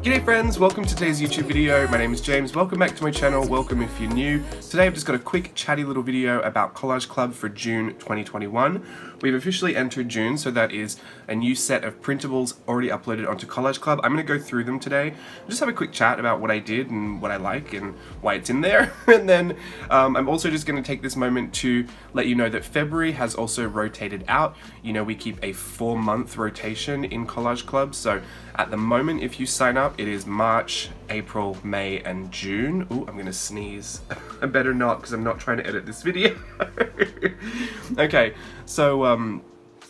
G'day friends, welcome to today's YouTube video. My name is James, welcome back to my channel, welcome if you're new. Today I've just got a quick chatty little video about Collage Club for June 2021. We've officially entered June, so that is a new set of printables already uploaded onto Collage Club. I'm going to go through them today, just have a quick chat about what I did and what I like and why it's in there. And then I'm also just going to take this moment to let you know that February has also rotated out. You know, we keep a 4-month rotation in Collage Club, so at the moment if you sign up, it is March, April, May, and June. Ooh, I'm gonna sneeze. I better not, because I'm not trying to edit this video. Okay, so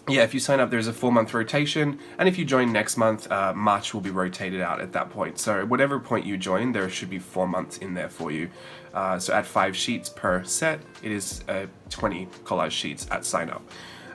yeah, if you sign up, there's a 4-month rotation, and if you join next month, March will be rotated out at that point. So whatever point you join, there should be 4 months in there for you. So at 5 sheets per set, it is 20 collage sheets at sign up.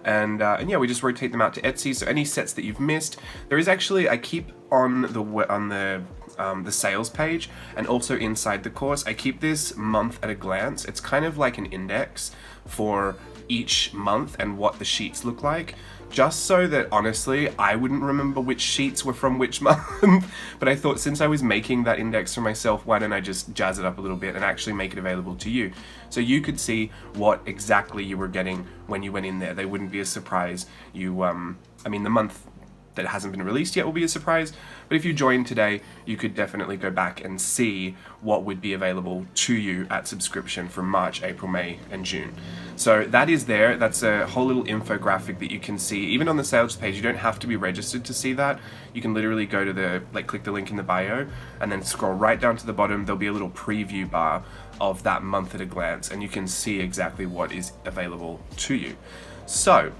And yeah, we just rotate them out to Etsy. So any sets that you've missed, there is actually, I keep on the sales page and also inside the course, I keep this month at a glance. It's kind of like an index for each month and what the sheets look like, just so that honestly I wouldn't remember which sheets were from which month. But I thought, since I was making that index for myself, why don't I just jazz it up a little bit and actually make it available to you, so you could see what exactly you were getting when you went in there. They wouldn't be a surprise. I mean, the month that hasn't been released yet will be a surprise, but if you join today, you could definitely go back and see what would be available to you at subscription for March, April, May, and June. So that is there. That's a whole little infographic that you can see. Even on the sales page, you don't have to be registered to see that. You can literally go to click the link in the bio and then scroll right down to the bottom. There'll be a little preview bar of that month at a glance, and you can see exactly what is available to you. So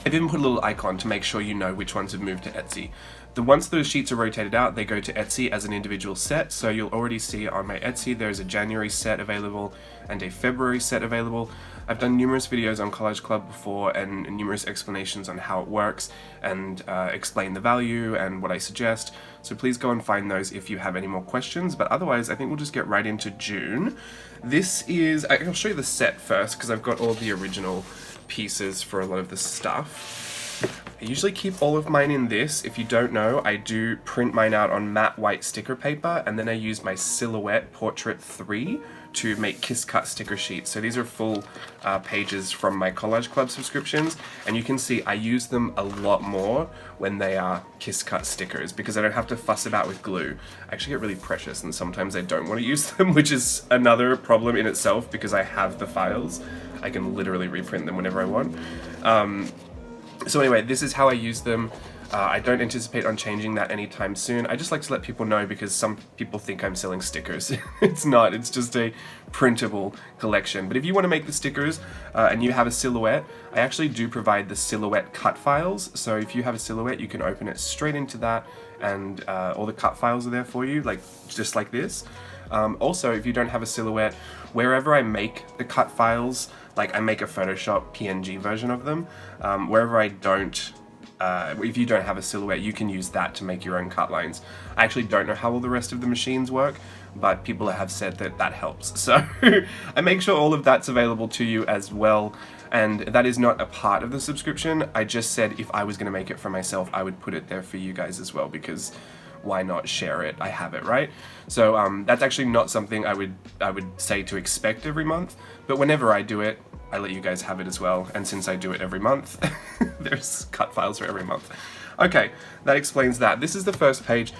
I've even put a little icon to make sure you know which ones have moved to Etsy. Once those sheets are rotated out, they go to Etsy as an individual set, so you'll already see on my Etsy there's a January set available and a February set available. I've done numerous videos on Collage Club before and numerous explanations on how it works and explain the value and what I suggest, so please go and find those if you have any more questions. But otherwise, I think we'll just get right into June. This is, I'll show you the set first because I've got all the original pieces for a lot of the stuff. I usually keep all of mine in this. If you don't know, I do print mine out on matte white sticker paper, and then I use my Silhouette Portrait 3 to make kiss cut sticker sheets. So these are full pages from my Collage Club subscriptions, and you can see I use them a lot more when they are kiss cut stickers because I don't have to fuss about with glue. I actually get really precious, and sometimes I don't want to use them, which is another problem in itself because I have the files. I can literally reprint them whenever I want. So anyway, this is how I use them. I don't anticipate on changing that anytime soon. I just like to let people know because some people think I'm selling stickers. It's not, it's just a printable collection. But if you want to make the stickers and you have a silhouette, I actually do provide the silhouette cut files. So if you have a silhouette, you can open it straight into that, and all the cut files are there for you, just like this. Also, if you don't have a silhouette, wherever I make the cut files, like I make a Photoshop PNG version of them, wherever I don't, if you don't have a silhouette, you can use that to make your own cut lines. I actually don't know how all the rest of the machines work, but people have said that that helps. So I make sure all of that's available to you as well. And that is not a part of the subscription. I just said if I was going to make it for myself, I would put it there for you guys as well, because why not share it? I have it, right? So that's actually not something I would say to expect every month, but whenever I do it, I let you guys have it as well. And since I do it every month, there's cut files for every month. Okay, that explains that. This is the first page.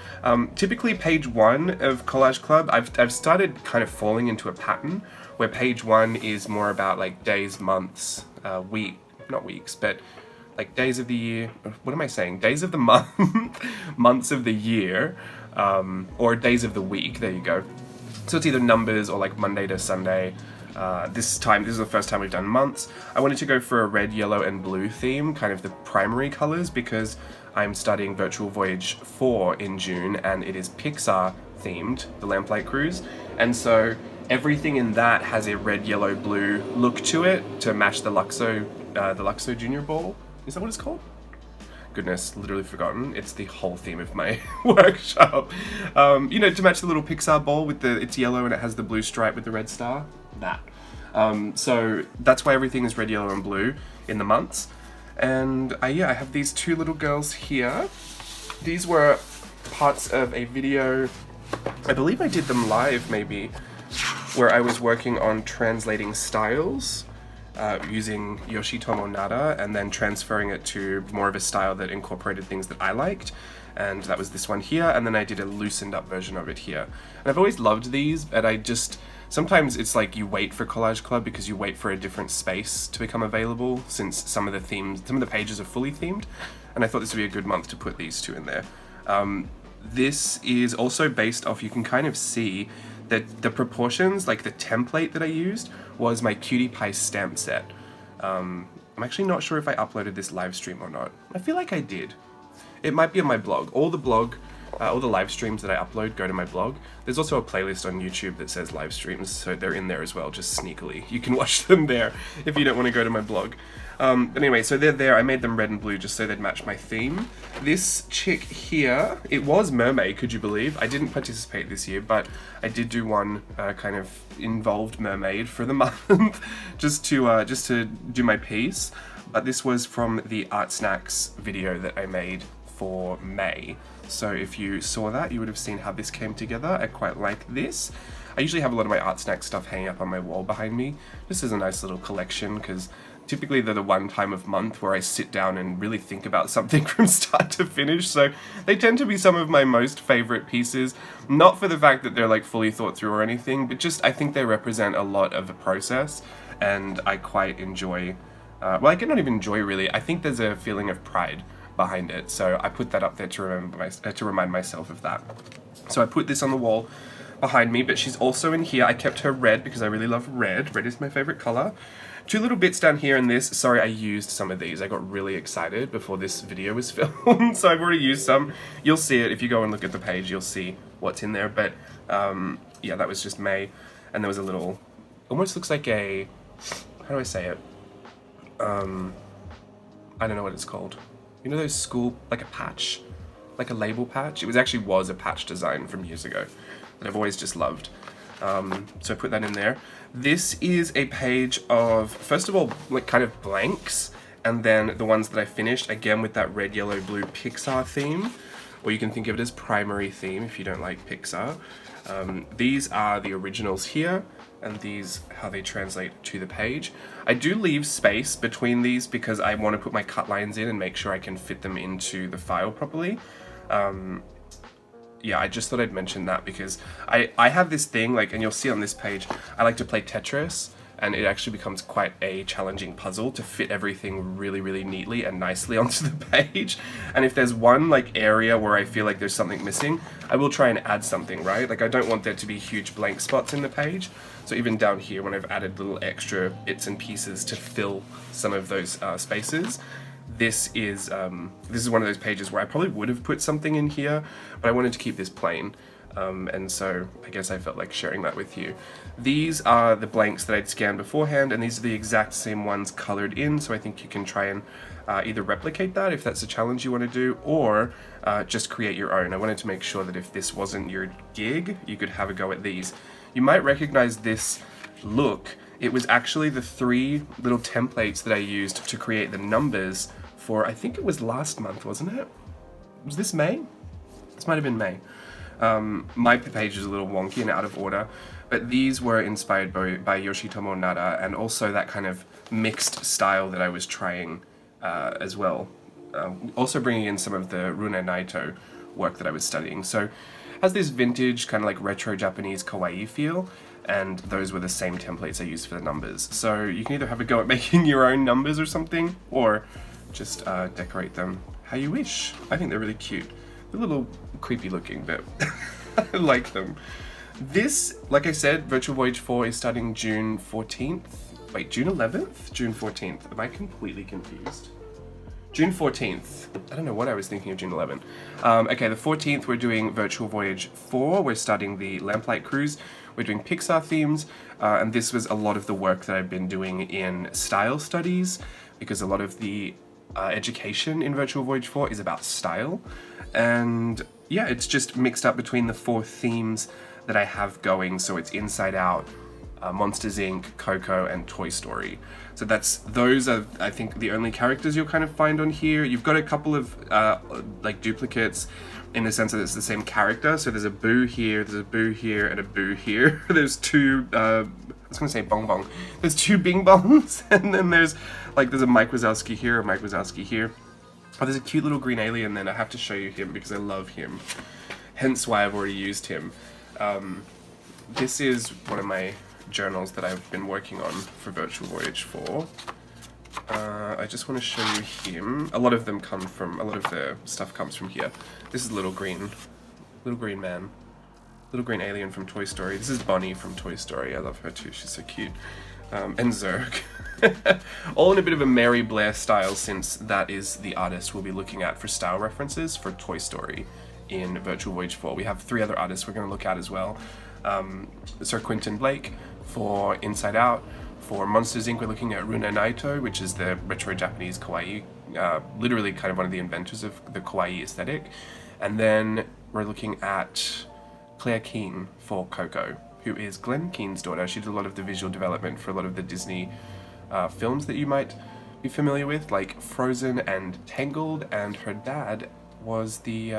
Typically page 1 of Collage Club, I've started kind of falling into a pattern where page 1 is more about like days, months, not weeks, but like days of the year, what am I saying? Days of the month, months of the year, or days of the week, there you go. So it's either numbers or like Monday to Sunday. This is the first time we've done months. I wanted to go for a red, yellow, and blue theme, kind of the primary colors, because I'm studying Virtual Voyage 4 in June, and it is Pixar themed, the Lamplight Cruise, and so everything in that has a red, yellow, blue look to it to match the Luxo Junior Ball. Is that what it's called? Goodness, literally forgotten. It's the whole theme of my workshop. You know, to match the little Pixar ball with it's yellow and it has the blue stripe with the red star. That. So that's why everything is red, yellow, and blue in the months. And yeah, I have these two little girls here. These were parts of a video, I believe I did them live maybe, where I was working on translating styles using Yoshitomo Nara and then transferring it to more of a style that incorporated things that I liked. And that was this one here, and then I did a loosened up version of it here. And I've always loved these, but sometimes it's like you wait for Collage Club because you wait for a different space to become available, since some of the pages are fully themed, and I thought this would be a good month to put these two in there. This is also based off, you can kind of see that the proportions, like the template that I used was my Cutie Pie stamp set. I'm actually not sure if I uploaded this live stream or not. I feel like I did. It might be on my blog. All the live streams that I upload go to my blog. There's also a playlist on YouTube that says live streams, so they're in there as well, just sneakily. You can watch them there if you don't want to go to my blog. But anyway, so they're there. I made them red and blue just so they'd match my theme. This chick here, it was mermaid, could you believe? I didn't participate this year, but I did do one kind of involved mermaid for the month, just to do my piece. But this was from the Art Snacks video that I made for May. So if you saw that, you would have seen how this came together. I quite like this. I usually have a lot of my Art Snack stuff hanging up on my wall behind me. This is a nice little collection because typically they're the one time of month where I sit down and really think about something from start to finish. So they tend to be some of my most favorite pieces, not for the fact that they're like fully thought through or anything, but just I think they represent a lot of the process, and I quite enjoy, well, I cannot even enjoy really. I think there's a feeling of pride behind it, so I put that up there to remind myself of that. So I put this on the wall behind me, but she's also in here. I kept her red because I really love red. Red is my favorite color. Two little bits down here in this. Sorry, I used some of these. I got really excited before this video was filmed, so I've already used some. You'll see it if you go and look at the page. You'll see what's in there, but yeah, that was just May. And there was a little, almost looks like a, how do I say it? I don't know what it's called. You know those school, like a patch? Like a label patch? It actually was a patch design from years ago that I've always just loved. So I put that in there. This is a page of, first of all, like kind of blanks, and then the ones that I finished, again with that red, yellow, blue Pixar theme, or you can think of it as primary theme if you don't like Pixar. These are the originals here, and these how they translate to the page. I do leave space between these because I want to put my cut lines in and make sure I can fit them into the file properly. Yeah, I just thought I'd mention that because I have this thing, like, and you'll see on this page, I like to play Tetris, and it actually becomes quite a challenging puzzle to fit everything really, really neatly and nicely onto the page. And if there's one like area where I feel like there's something missing, I will try and add something, right? Like I don't want there to be huge blank spots in the page. So even down here, when I've added little extra bits and pieces to fill some of those spaces, this is one of those pages where I probably would have put something in here, but I wanted to keep this plain. And so I guess I felt like sharing that with you. These are the blanks that I'd scanned beforehand, and these are the exact same ones colored in, so I think you can try and either replicate that if that's a challenge you want to do, or just create your own. I wanted to make sure that if this wasn't your gig, you could have a go at these. You might recognize this look. It was actually the 3 little templates that I used to create the numbers for, I think it was last month, wasn't it? Was this May? This might have been May. My page is a little wonky and out of order, but these were inspired by Yoshitomo Nara, and also that kind of mixed style that I was trying as well. Also bringing in some of the Rune Naito work that I was studying. So it has this vintage kind of like retro Japanese kawaii feel, and those were the same templates I used for the numbers. So you can either have a go at making your own numbers or something, or just decorate them how you wish. I think they're really cute. They're a little creepy looking, but I like them. This, like I said, Virtual Voyage 4 is starting June 14th. Wait, June 11th? June 14th. Am I completely confused? June 14th. I don't know what I was thinking of June 11th. Okay, the 14th we're doing Virtual Voyage 4. We're starting the Lamplight Cruise. We're doing Pixar themes, and this was a lot of the work that I've been doing in style studies, because a lot of the education in Virtual Voyage 4 is about style. And yeah, it's just mixed up between the 4 themes that I have going. So it's Inside Out, Monsters Inc., Coco, and Toy Story. So those are, I think, the only characters you'll kind of find on here. You've got a couple of like duplicates, in the sense that it's the same character. So there's a boo here, there's a boo here, and a boo here. There's two, I was gonna say bong bong. There's two bing bongs, and then there's a Mike Wazowski here, a Mike Wazowski here. Oh, there's a cute little green alien, then I have to show you him because I love him. Hence why I've already used him. This is one of my journals that I've been working on for Virtual Voyage 4. I just want to show you him. A lot of the stuff comes from here. This is little green man. Little green alien from Toy Story. This is Bonnie from Toy Story. I love her too, she's so cute. And Zurg. All in a bit of a Mary Blair style, since that is the artist we'll be looking at for style references for Toy Story in Virtual Voyage 4. We have 3 other artists we're going to look at as well. Sir Quentin Blake for Inside Out. For Monsters Inc. we're looking at Runa Naito, which is the retro Japanese kawaii, literally kind of one of the inventors of the kawaii aesthetic. And then we're looking at Claire Keane for Coco, who is Glenn Keane's daughter. She did a lot of the visual development for a lot of the Disney films that you might be familiar with, like Frozen and Tangled, and her dad was the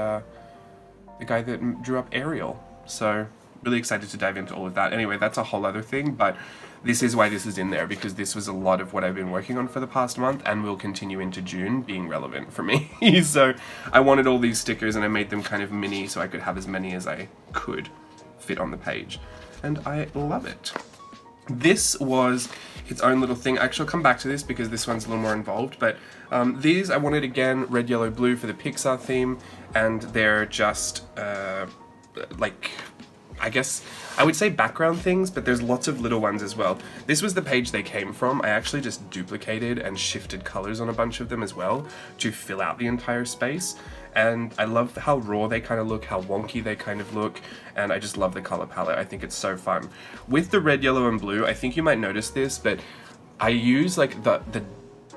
guy that drew up Ariel. So really excited to dive into all of that. Anyway, that's a whole other thing, but this is why this is in there, because this was a lot of what I've been working on for the past month and will continue into June being relevant for me. So I wanted all these stickers and I made them kind of mini so I could have as many as I could fit on the page. And I love it. This was its own little thing. Actually, I'll come back to this because this one's a little more involved, but these I wanted again, red, yellow, blue for the Pixar theme, and they're just like, I guess I would say background things, but there's lots of little ones as well. This was the page they came from. I actually just duplicated and shifted colors on a bunch of them as well to fill out the entire space. And I love how raw they kind of look, how wonky they kind of look, and I just love the color palette. I think it's so fun. With the red, yellow, and blue, I think you might notice this, but I use like the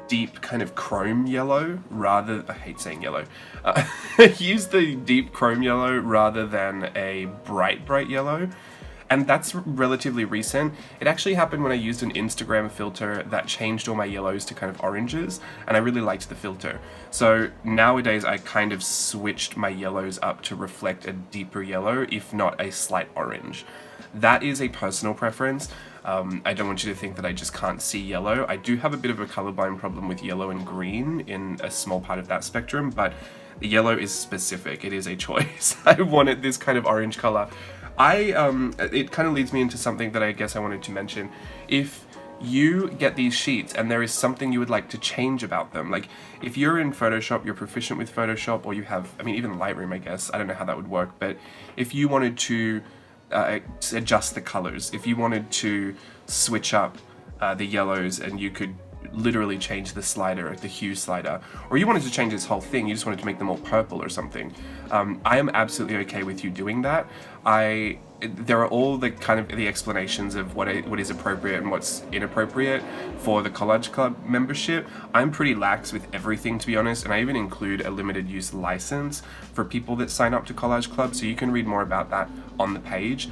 deep kind of chrome yellow rather, I hate saying yellow, use the deep chrome yellow rather than a bright yellow. And that's relatively recent. It actually happened when I used an Instagram filter that changed all my yellows to kind of oranges, and I really liked the filter. So nowadays I kind of switched my yellows up to reflect a deeper yellow, if not a slight orange. That is a personal preference. I don't want you to think that I just can't see yellow. I do have a bit of a colorblind problem with yellow and green in a small part of that spectrum, but the yellow is specific. It is a choice. I wanted this kind of orange color. It kind of leads me into something that I guess I wanted to mention. If you get these sheets and there is something you would like to change about them, like if you're in Photoshop, you're proficient with Photoshop, or you have, I mean, even Lightroom, I guess, I don't know how that would work, but if you wanted to adjust the colors, if you wanted to switch up the yellows and you could literally change the slider, the hue slider, or you wanted to change this whole thing, you just wanted to make them all purple or something, I am absolutely okay with you doing that. There are all the kind of the explanations of what is appropriate and what's inappropriate for the Collage Club membership. I'm pretty lax with everything, to be honest, and I even include a limited use license for people that sign up to Collage Club, so you can read more about that on the page.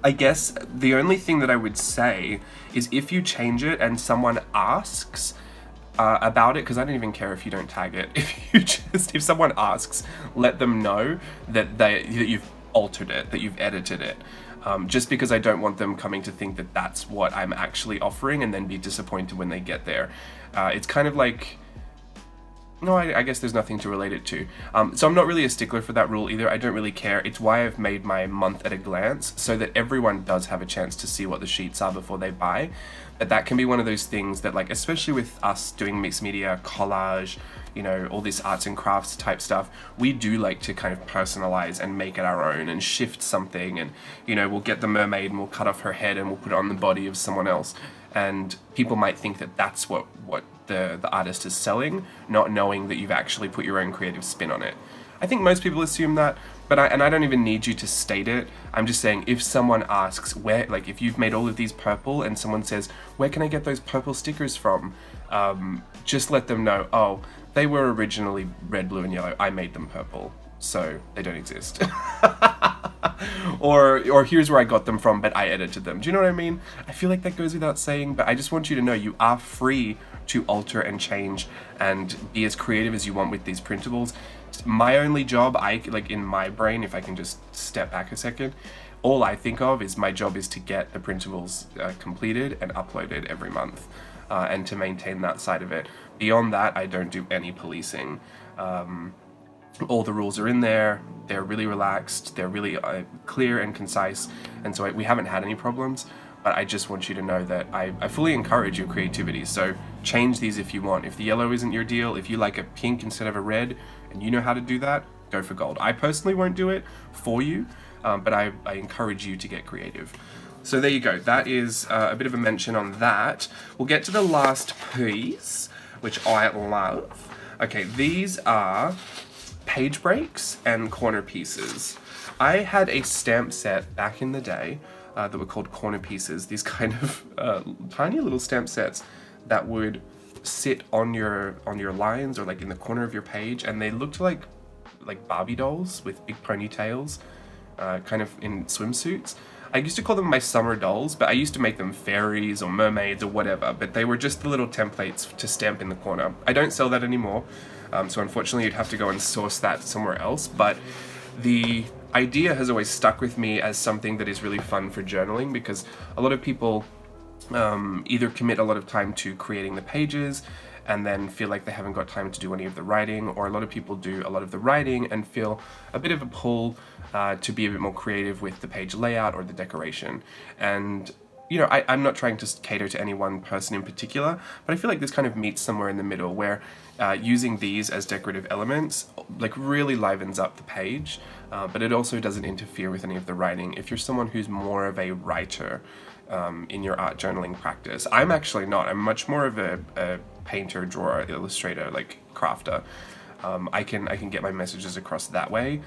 I guess the only thing that I would say is if you change it and someone asks about it, because I don't even care if you don't tag it, if someone asks, let them know that you've altered it, that you've edited it. Just because I don't want them coming to think that that's what I'm actually offering and then be disappointed when they get there. It's kind of like, no, I guess there's nothing to relate it to. So I'm not really a stickler for that rule either. I don't really care. It's why I've made my month at a glance, so that everyone does have a chance to see what the sheets are before they buy. But that can be one of those things that, like, especially with us doing mixed media, collage, you know, all this arts and crafts type stuff, we do like to kind of personalize and make it our own and shift something, and, you know, we'll get the mermaid and we'll cut off her head and we'll put it on the body of someone else. And people might think that that's what the artist is selling, not knowing that you've actually put your own creative spin on it. I think most people assume that, but I don't even need you to state it. I'm just saying, if someone asks where, like if you've made all of these purple and someone says, where can I get those purple stickers from? Just let them know, oh, they were originally red, blue, and yellow. I made them purple, so they don't exist. Or here's where I got them from, but I edited them. Do you know what I mean? I feel like that goes without saying, but I just want you to know you are free to alter and change and be as creative as you want with these printables. my only job, like in my brain, if I can just step back a second, all I think of is my job is to get the printables completed and uploaded every month, and to maintain that side of it. Beyond that, I don't do any policing. All the rules are in there, they're really relaxed, they're really clear and concise, and so we haven't had any problems. But I just want you to know that I fully encourage your creativity, so change these if you want. If the yellow isn't your deal, if you like a pink instead of a red, and you know how to do that, go for gold. I personally won't do it for you, but I encourage you to get creative. So there you go, that is a bit of a mention on that. We'll get to the last piece, which I love. Okay, these are page breaks and corner pieces. I had a stamp set back in the day that were called corner pieces, these kind of tiny little stamp sets that would sit on your lines or like in the corner of your page, and they looked like Barbie dolls with big ponytails, kind of in swimsuits. I used to call them my summer dolls, but I used to make them fairies or mermaids or whatever, but they were just the little templates to stamp in the corner. I don't sell that anymore, so unfortunately you'd have to go and source that somewhere else, but the idea has always stuck with me as something that is really fun for journaling, because a lot of people either commit a lot of time to creating the pages and then feel like they haven't got time to do any of the writing, or a lot of people do a lot of the writing and feel a bit of a pull to be a bit more creative with the page layout or the decoration. And you know, I'm not trying to cater to any one person in particular, but I feel like this kind of meets somewhere in the middle where using these as decorative elements like really livens up the page, but it also doesn't interfere with any of the writing. If you're someone who's more of a writer in your art journaling practice, I'm actually not. I'm much more of a painter, drawer, illustrator, like crafter. I can get my messages across that way.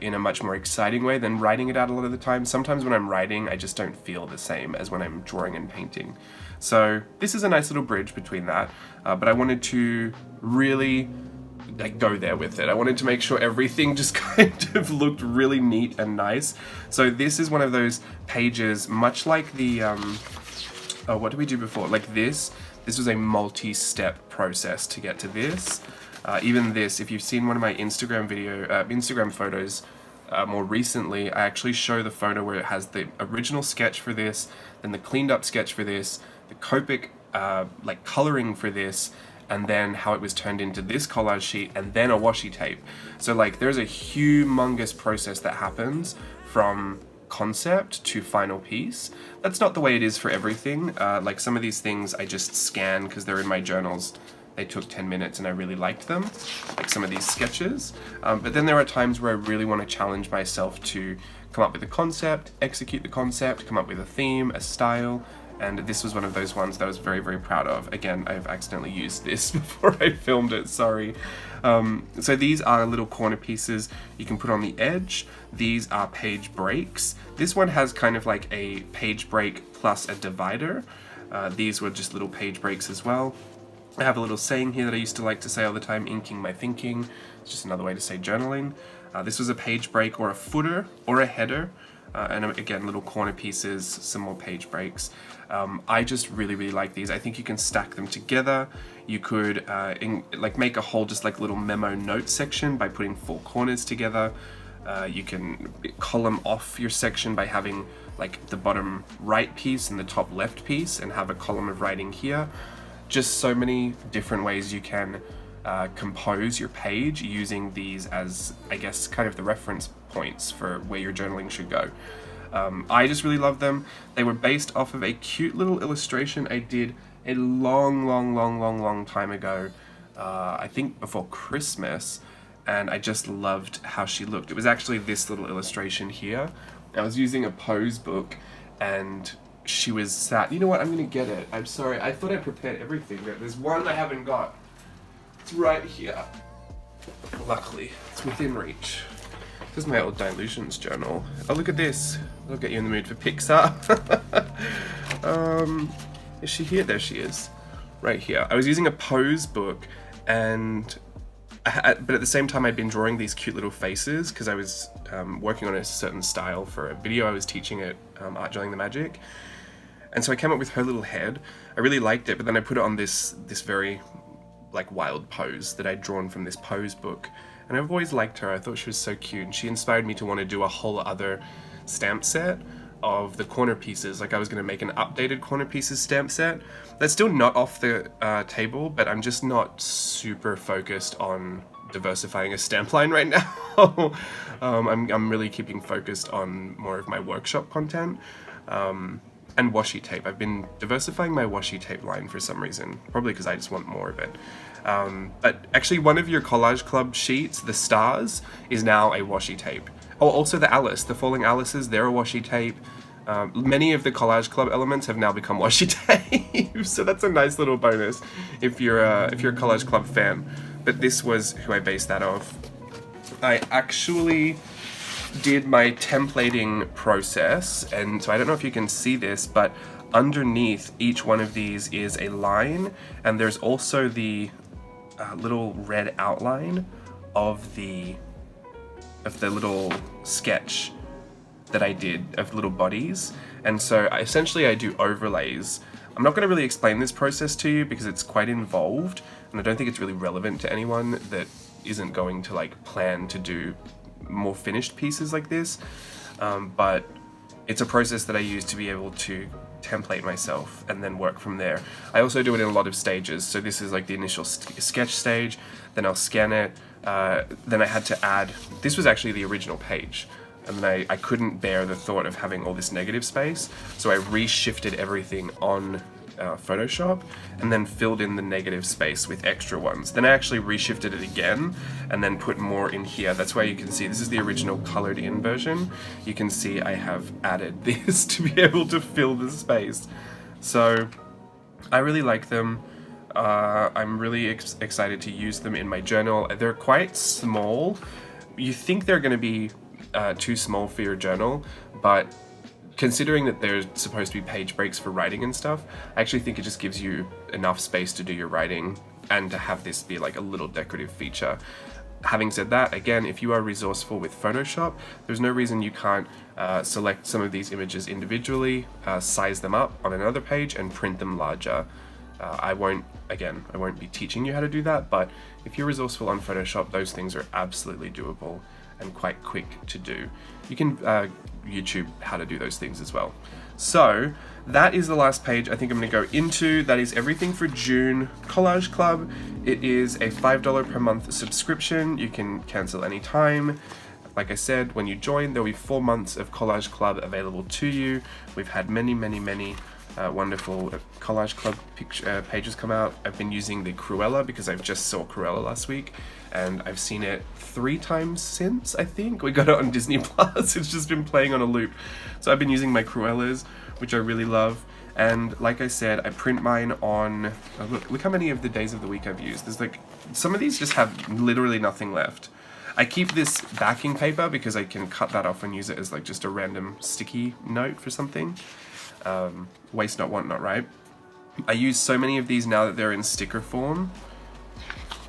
In a much more exciting way than writing it out a lot of the time. Sometimes when I'm writing, I just don't feel the same as when I'm drawing and painting. So this is a nice little bridge between that, but I wanted to really like go there with it. I wanted to make sure everything just kind of looked really neat and nice. So this is one of those pages, much like the, oh, what did we do before? Like this was a multi-step process to get to this. Even this, if you've seen one of my Instagram photos more recently, I actually show the photo where it has the original sketch for this, then the cleaned up sketch for this, the Copic like coloring for this, and then how it was turned into this collage sheet, and then a washi tape. So like there's a humongous process that happens from concept to final piece. That's not the way it is for everything. Like some of these things I just scan because they're in my journals. They took 10 minutes and I really liked them, like some of these sketches. But then there are times where I really want to challenge myself to come up with a concept, execute the concept, come up with a theme, a style, and this was one of those ones that I was very, very proud of. Again, I've accidentally used this before I filmed it, sorry. So these are little corner pieces you can put on the edge. These are page breaks. This one has kind of like a page break plus a divider. These were just little page breaks as well. I have a little saying here that I used to like to say all the time, inking my thinking. It's just another way to say journaling. This was a page break or a footer or a header. And again, little corner pieces, some more page breaks. I just really, really like these. I think you can stack them together. You could like make a whole just like little memo note section by putting 4 corners together. You can column off your section by having like the bottom right piece and the top left piece and have a column of writing here. Just so many different ways you can compose your page using these as, I guess, kind of the reference points for where your journaling should go. I just really love them. They were based off of a cute little illustration I did a long time ago, I think before Christmas, and I just loved how she looked. It was actually this little illustration here. I was using a pose book and she was sat. You know what? I'm gonna get it. I'm sorry. I thought I prepared everything. There's one I haven't got. It's right here. Luckily, it's within reach. This is my old Dilutions journal. Oh, look at this. I'll get you in the mood for Pixar. Is she here? There she is. Right here. I was using a pose book, and but at the same time I'd been drawing these cute little faces because I was working on a certain style for a video I was teaching at Art Journaling the Magic. And so I came up with her little head. I really liked it, but then I put it on this very like wild pose that I'd drawn from this pose book. and I've always liked her. I thought she was so cute, and she inspired me to want to do a whole other stamp set of the corner pieces. Like I was going to make an updated corner pieces stamp set. That's still not off the table, but I'm just not super focused on diversifying a stamp line right now. I'm really keeping focused on more of my workshop content. And washi tape. I've been diversifying my washi tape line for some reason, probably because I just want more of it. But actually one of your Collage Club sheets, the stars, is now a washi tape. Oh, also the Alice, the Falling Alices, they're a washi tape. Many of the Collage Club elements have now become washi tape, so that's a nice little bonus if you're a Collage Club fan. But this was who I based that off. I actually did my templating process, and so I don't know if you can see this, but underneath each one of these is a line, and there's also the little red outline of the little sketch that I did of little bodies. And so essentially I do overlays. I'm not going to really explain this process to you because it's quite involved, and I don't think it's really relevant to anyone that isn't going to like plan to do more finished pieces like this, but it's a process that I use to be able to template myself and then work from there. I also do it in a lot of stages, so this is like the initial sketch stage, then I'll scan it, then I had to add, this was actually the original page, and then I couldn't bear the thought of having all this negative space, so I reshifted everything on Photoshop and then filled in the negative space with extra ones. Then I actually reshifted it again and then put more in here. That's why you can see this is the original colored in version. You can see I have added this to be able to fill the space. So I really like them. I'm really excited to use them in my journal. They're quite small. You think they're going to be too small for your journal, but considering that there's supposed to be page breaks for writing and stuff, I actually think it just gives you enough space to do your writing and to have this be like a little decorative feature. Having said that, again, if you are resourceful with Photoshop, there's no reason you can't select some of these images individually, size them up on another page and print them larger. I won't be teaching you how to do that, but if you're resourceful on Photoshop, those things are absolutely doable and quite quick to do. You can YouTube how to do those things as well. So that is the last page I think I'm going to go into. That is everything for June Collage Club. It is a $5 per month subscription. You can cancel anytime. Like I said, when you join, there'll be 4 months of Collage Club available to you. We've had many wonderful Collage Club pages come out. I've been using the Cruella because I just saw Cruella last week, and I've seen it 3 times since, I think. We got it on Disney Plus. It's just been playing on a loop. So I've been using my Cruellas, which I really love. And like I said, I print mine on, look how many of the days of the week I've used. There's like, some of these just have literally nothing left. I keep this backing paper because I can cut that off and use it as like just a random sticky note for something. Waste not, want not, right? I use so many of these now that they're in sticker form.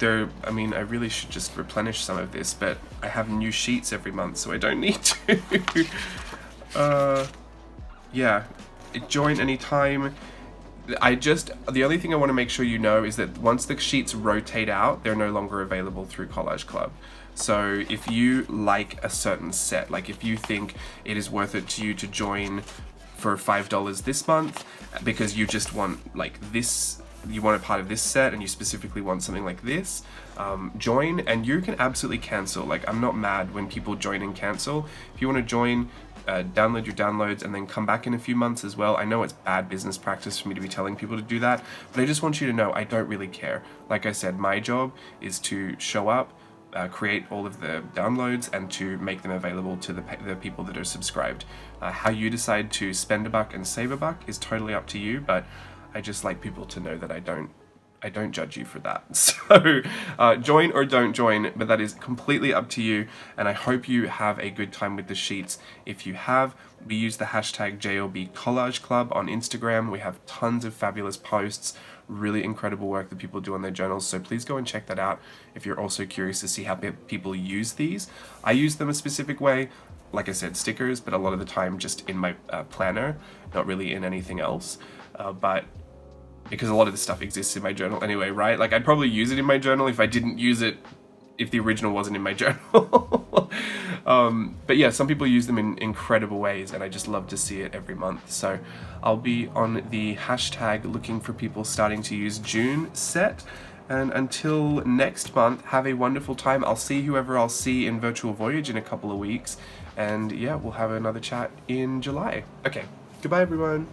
I really should just replenish some of this, but I have new sheets every month, so I don't need to. Yeah, join anytime. The only thing I want to make sure you know is that once the sheets rotate out, they're no longer available through Collage Club. So if you like a certain set, like if you think it is worth it to you to join for $5 this month because you just want like this, you want a part of this set and you specifically want something like this, join, and you can absolutely cancel. Like, I'm not mad when people join and cancel. If you want to join, download your downloads and then come back in a few months as well. I know it's bad business practice for me to be telling people to do that, but I just want you to know I don't really care. Like I said, my job is to show up, create all of the downloads and to make them available to the people that are subscribed. How you decide to spend a buck and save a buck is totally up to you, but I just like people to know that I don't judge you for that. So join or don't join, but that is completely up to you, and I hope you have a good time with the sheets. If you have, we use the hashtag Jlb Collage Club on Instagram. We have tons of fabulous posts, really incredible work that people do on their journals, so please go and check that out if you're also curious to see how people use these. I use them a specific way, like I said, stickers, but a lot of the time just in my planner, not really in anything else, but because a lot of this stuff exists in my journal anyway, right? Like, I'd probably use it in my journal if I didn't use it if the original wasn't in my journal. But yeah, some people use them in incredible ways, and I just love to see it every month. So I'll be on the hashtag looking for people starting to use June set. And until next month, have a wonderful time. I'll see whoever I'll see in Virtual Voyage in a couple of weeks. And yeah, we'll have another chat in July. Okay, goodbye everyone.